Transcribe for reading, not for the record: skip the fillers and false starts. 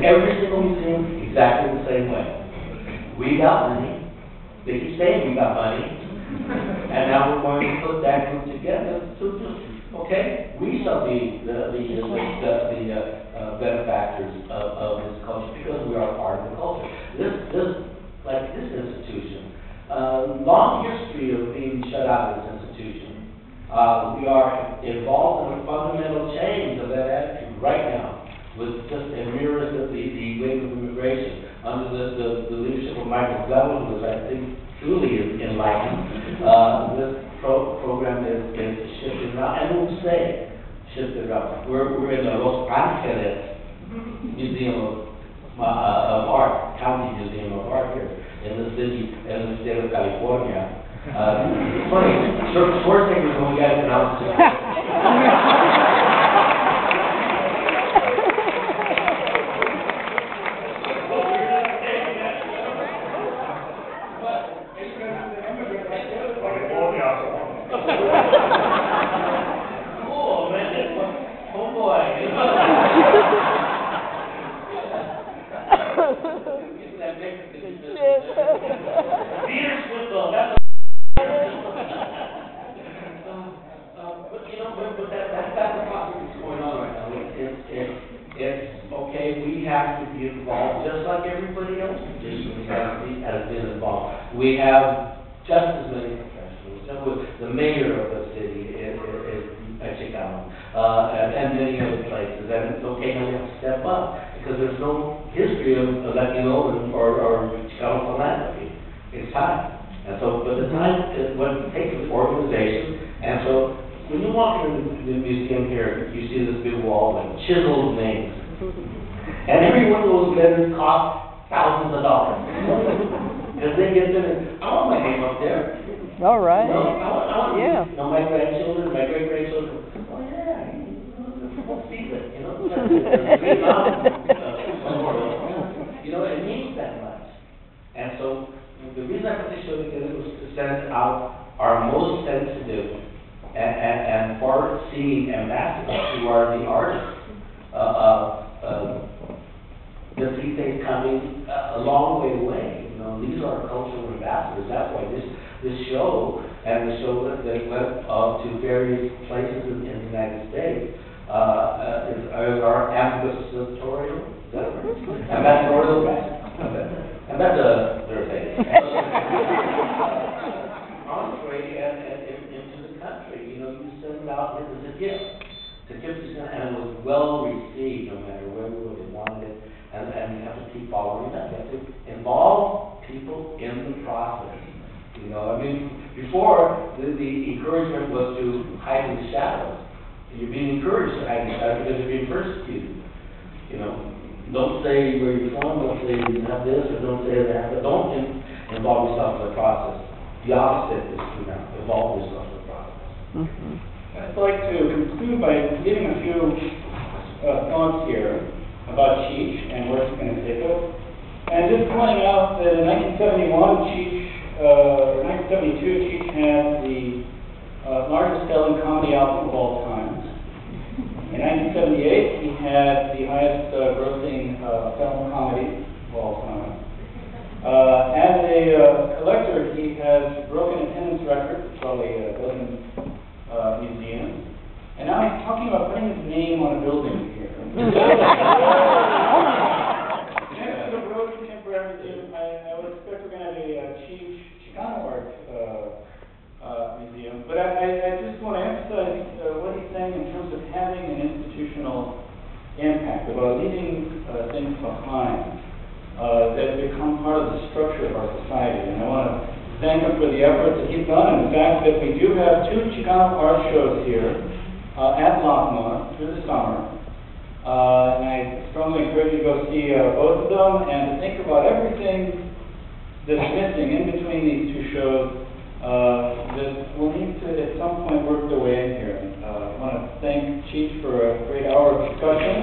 every single museum exactly the same way. We got money. They keep saying we got money. And now we're going to put that group together to just, okay, we shall be the benefactors of this culture because we are part of the culture. This institution, long history of being shut out of this institution. We are involved in a fundamental change of that attitude right now, with just a mirrors of the wave of immigration under the leadership of Michael Gove, which I think truly is enlightened. This program is shifted around, and we'll say shifted around. We're in the Los Angeles Museum of Art, County Museum of Art here in the state of California. It's funny, Schwarzenegger when we got to pronounce it. Cool, man. Oh boy. That's the process that's going on right now. It's okay, we have to be involved just like everybody else traditionally has been involved. We have just as many professionals. The mayor of the city is Chicano, and many other places. And it's okay, now we have to step up because there's no history of Latino or Chicano philanthropy. It's time. And so, but the time is what it takes is organization. And so, when you walk into the museum here, you see this big wall like chiseled names. And every one of those letters costs thousands of dollars. As they get there, I want my name up there. All right. I want yeah. My grandchildren, my great-grandchildren. Oh yeah, we'll see that, it means that much. And so the reason I put this show together was to send out our most sensitive and far-seeing ambassadors who are the artists. The see things coming a long way away. These are cultural ambassadors. That's why this show and the show that went to various places in the United States is our ambassadorial. Is that right? Ambassadorial. Ambassador thing. Entree and into the country. You send it out as a gift. It's a gift you send, and it was well received, no matter where they wanted it. And you have to keep following that. You have to involve people in the process. Before the encouragement was to hide in the shadows. You're being encouraged to hide in the shadows because you're being persecuted. Don't say where you're from, don't say you have this, or don't say that, but don't involve yourself in the process. The opposite is true now. Involve yourself in the process. Mm-hmm. I'd like to conclude by giving a few thoughts here about Cheech and where it's going to take us. And just pointing out that in 1972, Cheech had the largest selling comedy album of all time. In 1978, he had the highest grossing film comedy of all time. As a collector, he has broken attendance records, probably a dozen museums. And now he's talking about putting his name on a building here. Next to the Road Contemporary Museum, I would expect we're going to have a Chicano Art museum. But I just want to emphasize what he's saying in terms of having an institutional impact, about leaving things behind that become part of the structure of our society. And I want to thank him for the effort that he's done, and the fact that we do have 2 Chicano art shows here at LACMA through the summer. And I strongly encourage you to go see both of them and to think about everything that's missing in between these 2 shows that will need to at some point work their way in here. I want to thank Cheech for a great hour of discussion.